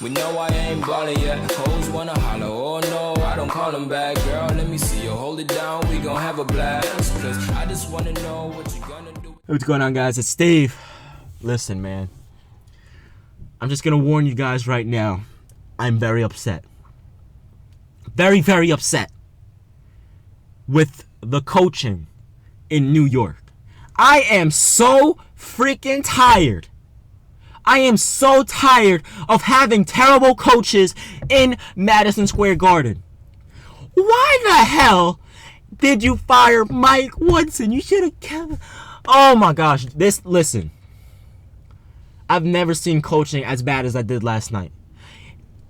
We know I ain't ballin' yet. Hoes wanna holler, oh no, I don't call them back. Girl, let me see you hold it down, we gon' have a blast. Cause I just wanna know what you gonna do. What's going on, guys? It's Steve. Listen, man. I'm just gonna warn you guys right now. I'm very upset. Very, very upset with the coaching in New York. I am so freaking tired. I am so tired of having terrible coaches in Madison Square Garden. Why the hell did you fire Mike Woodson? You should have kept... Oh my gosh. Listen. I've never seen coaching as bad as I did last night.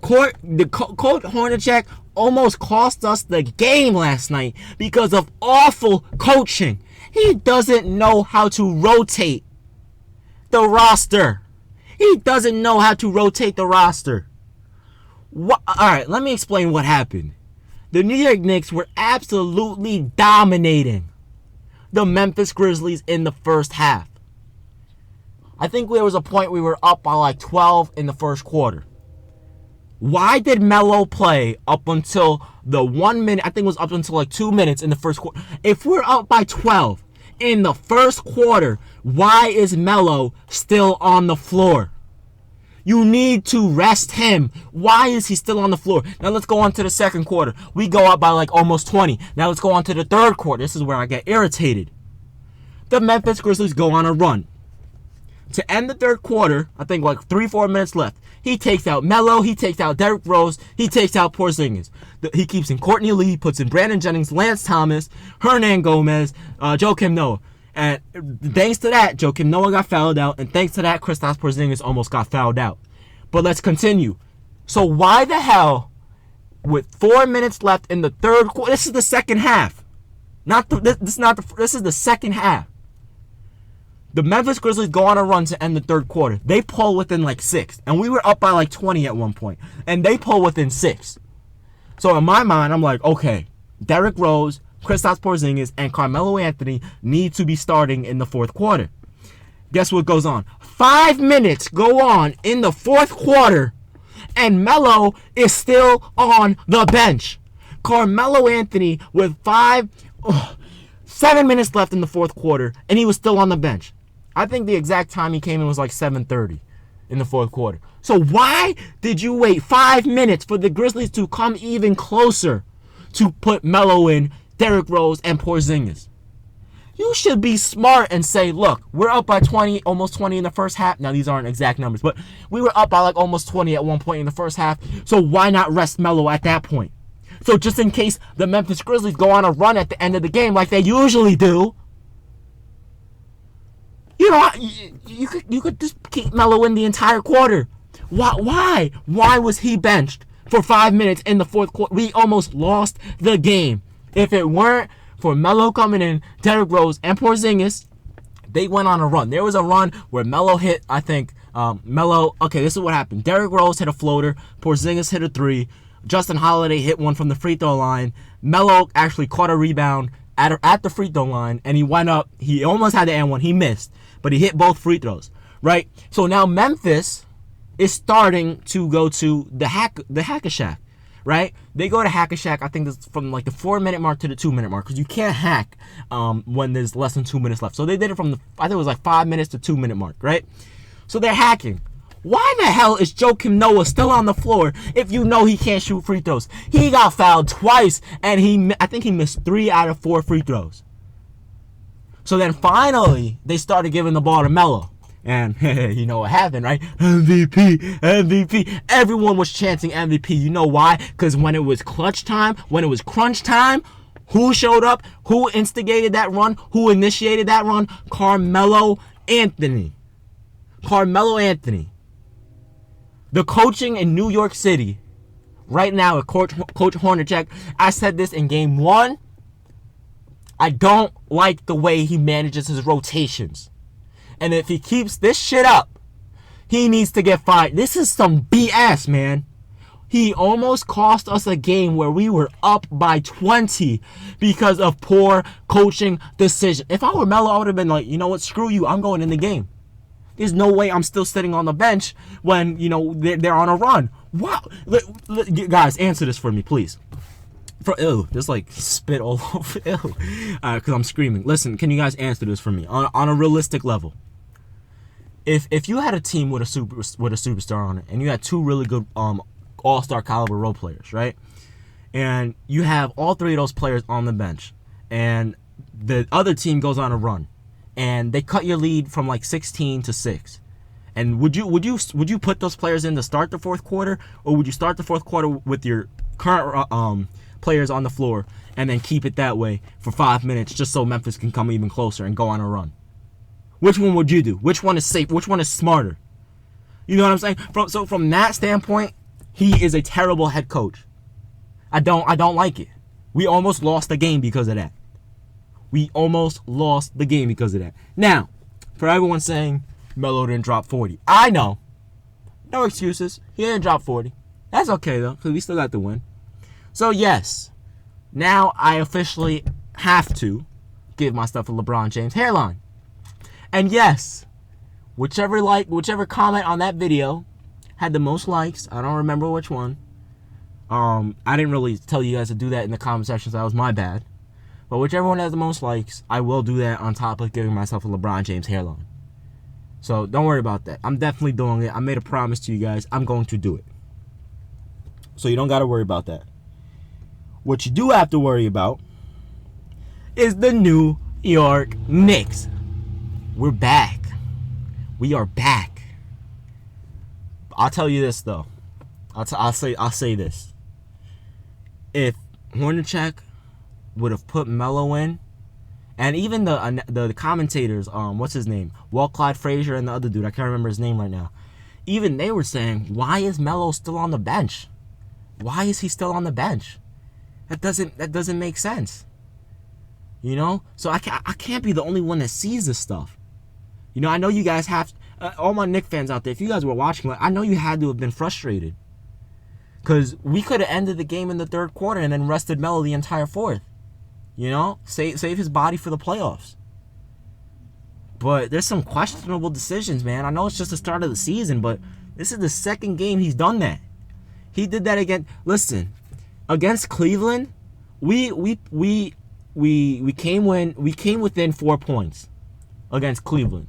Coach Hornacek almost cost us the game last night because of awful coaching. He doesn't know how to rotate the roster. He doesn't know how to rotate the roster. Alright, let me explain what happened. The New York Knicks were absolutely dominating the Memphis Grizzlies in the first half. I think there was a point we were up by like 12 in the first quarter. Why did Melo play up until the 1 minute? I think it was up until like 2 minutes in the first quarter. If we're up by 12 in the first quarter, why is Melo still on the floor? You need to rest him. Why is he still on the floor? Now let's go on to the second quarter. We go up by like almost 20. Now let's go on to the third quarter. This is where I get irritated. The Memphis Grizzlies go on a run. To end the third quarter, I think like 3-4 minutes left. He takes out Melo, he takes out Derrick Rose, he takes out Porzingis. He keeps in Courtney Lee, he puts in Brandon Jennings, Lance Thomas, Hernan Gomez, Joakim Noah. And thanks to that, Joakim Noah got fouled out, and thanks to that, Kristaps Porzingis almost got fouled out. But let's continue. So why the hell, with 4 minutes left in the third quarter, this is the second half. This is the second half. The Memphis Grizzlies go on a run to end the third quarter. They pull within like 6. And we were up by like 20 at one point. And they pull within 6. So in my mind, I'm like, okay, Derrick Rose, Kristaps Porzingis, and Carmelo Anthony need to be starting in the fourth quarter. Guess what goes on? 5 minutes go on in the fourth quarter. And Melo is still on the bench. Carmelo Anthony with 7 minutes left in the fourth quarter. And he was still on the bench. I think the exact time he came in was like 7:30 in the fourth quarter. So why did you wait 5 minutes for the Grizzlies to come even closer to put Melo in, Derrick Rose, and Porzingis? You should be smart and say, look, we're up by 20, almost 20 in the first half. Now, these aren't exact numbers, but we were up by like almost 20 at one point in the first half. So why not rest Melo at that point? So just in case the Memphis Grizzlies go on a run at the end of the game like they usually do, you know, you could just keep Melo in the entire quarter. Why? Why was he benched for 5 minutes in the fourth quarter? We almost lost the game. If it weren't for Melo coming in, Derrick Rose, and Porzingis, they went on a run. There was a run where Melo hit, I think, okay, this is what happened. Derrick Rose hit a floater. Porzingis hit a 3. Justin Holiday hit one from the free throw line. Melo actually caught a rebound at the free throw line, and he went up. He almost had to end one. He missed, but he hit both free throws, right? So now Memphis is starting to go to the Hack-a-Shack, right? They go to Hack-a-Shack, I think it's from like the 4 minute mark to the 2 minute mark, because you can't hack when there's less than 2 minutes left. So they did it from I think it was like 5 minutes to 2 minute mark, right? So they're hacking. Why the hell is Joakim Noah still on the floor if you know he can't shoot free throws? He got fouled twice, and I think he missed 3 out of 4 free throws. So then finally, they started giving the ball to Melo. And you know what happened, right? MVP, MVP. Everyone was chanting MVP. You know why? Because when it was clutch time, when it was crunch time, who showed up? Who instigated that run? Who initiated that run? Carmelo Anthony. Carmelo Anthony. The coaching in New York City right now with Coach Hornacek, I said this in game 1. I don't like the way he manages his rotations. And if he keeps this shit up, he needs to get fired. This is some BS, man. He almost cost us a game where we were up by 20 because of poor coaching decision. If I were Melo, I would have been like, you know what, screw you, I'm going in the game. There's no way I'm still sitting on the bench when, they're on a run. Wow. Guys, answer this for me, please. There's like spit all over. Ew. Because I'm screaming. Listen, can you guys answer this for me on a realistic level? If you had a team with a superstar on it, and you had two really good all-star caliber role players, right? And you have all three of those players on the bench, and the other team goes on a run, and they cut your lead from like 16 to 6. And would you put those players in to start the fourth quarter, or would you start the fourth quarter with your current players on the floor and then keep it that way for 5 minutes just so Memphis can come even closer and go on a run? Which one would you do? Which one is safe? Which one is smarter? You know what I'm saying? From that standpoint, he is a terrible head coach. I don't like it. We almost lost the game because of that. Now, for everyone saying Melo didn't drop 40, I know. No excuses. He didn't drop 40. That's okay though, because we still got the win. So yes, now I officially have to give myself a LeBron James hairline. And yes, whichever comment on that video had the most likes, I don't remember which one. I didn't really tell you guys to do that in the comment section, so that was my bad. But whichever one has the most likes, I will do that on top of giving myself a LeBron James hairline. So don't worry about that. I'm definitely doing it. I made a promise to you guys. I'm going to do it. So you don't got to worry about that. What you do have to worry about is the New York Knicks. We're back. We are back. I'll tell you this though. I'll say this. If Hornacek would have put Melo in, and even the commentators, what's his name, Walt Clyde Frazier and the other dude, I can't remember his name right now. Even they were saying, why is Melo still on the bench? Why is he still on the bench? That doesn't make sense. So I can't be the only one that sees this stuff. I know you guys have all my Knicks fans out there. If you guys were watching, I know you had to have been frustrated, because we could have ended the game in the third quarter and then rested Melo the entire fourth. Save his body for the playoffs. But there's some questionable decisions, man. I know it's just the start of the season, but this is the second game he's done that. He did that again. Listen, against Cleveland, we came within 4 points against Cleveland,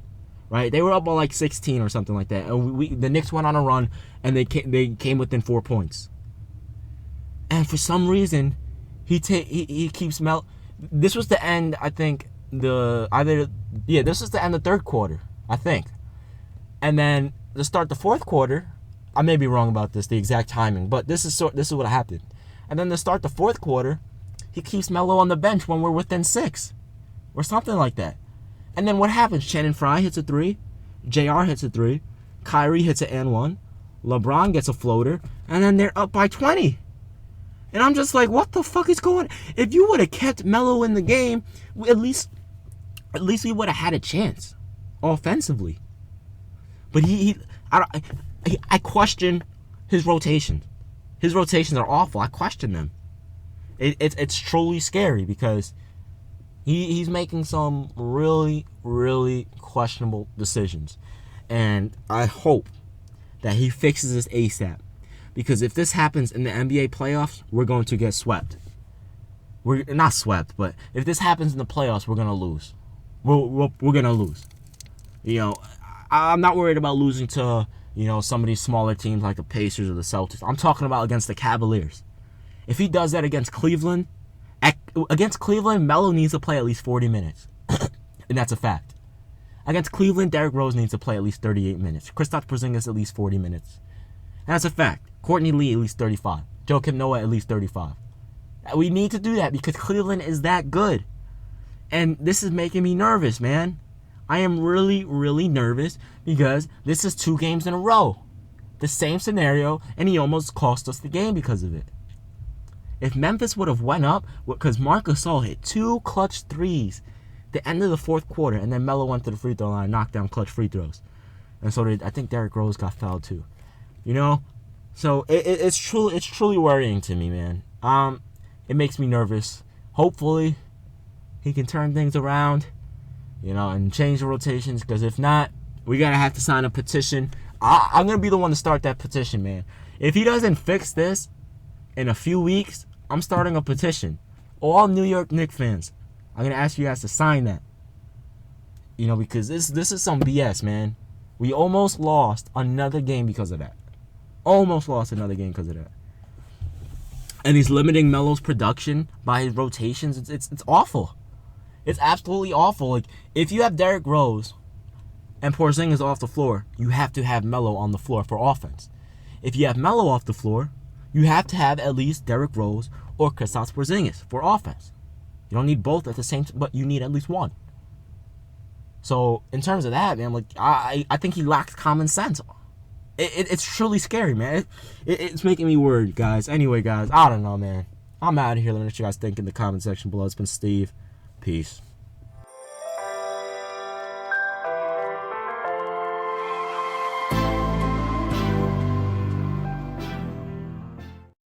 right? They were up by like 16 or something like that, and the Knicks went on a run and they came within 4 points. And for some reason, he keeps Melo. This was the end, I think. This was the end of the third quarter, I think. And then to start the fourth quarter, I may be wrong about this, the exact timing, but this is what happened. And then to start the fourth quarter, he keeps Melo on the bench when we're within 6, or something like that. And then what happens? Shannon Fry hits a 3, JR hits a 3, Kyrie hits an and 1, LeBron gets a floater, and then they're up by 20. And I'm just like, what the fuck is going on? If you would have kept Melo in the game, at least we would have had a chance offensively. But I question his rotations. His rotations are awful. I question them. It's truly scary because he's making some really, really questionable decisions. And I hope that he fixes this ASAP. Because if this happens in the NBA playoffs, we're going to get swept. We're not swept, but if this happens in the playoffs, we're going to lose. We're going to lose. I'm not worried about losing to, some of these smaller teams like the Pacers or the Celtics. I'm talking about against the Cavaliers. If he does that against Cleveland, Melo needs to play at least 40 minutes. And that's a fact. Against Cleveland, Derrick Rose needs to play at least 38 minutes. Kristaps Porzingis at least 40 minutes. And that's a fact. Courtney Lee at least 35. Joakim Noah at least 35. We need to do that because Cleveland is that good. And this is making me nervous, man. I am really, really nervous because this is 2 games in a row. The same scenario, and he almost cost us the game because of it. If Memphis would have went up, because Marc Gasol hit 2 clutch threes the end of the fourth quarter, and then Melo went to the free throw line and knocked down clutch free throws. And so I think Derrick Rose got fouled too. So it's truly worrying to me, man. It makes me nervous. Hopefully, he can turn things around, and change the rotations. Because if not, We're going to have to sign a petition. I'm going to be the one to start that petition, man. If he doesn't fix this in a few weeks, I'm starting a petition. All New York Knicks fans, I'm going to ask you guys to sign that. You know, because this is some BS, man. We almost lost another game because of that. Almost lost another game because of that. And he's limiting Melo's production by his rotations. It's awful. It's absolutely awful. Like, if you have Derrick Rose and Porzingis off the floor, you have to have Melo on the floor for offense. If you have Melo off the floor, you have to have at least Derrick Rose or Kristaps Porzingis for offense. You don't need both at the same time, but you need at least one. So, in terms of that, man, like, I think he lacks common sense. It's truly scary, man. It's making me worried, guys. Anyway, guys, I don't know, man. I'm out of here. Let me know what you guys think in the comment section below. It's been Steve. Peace.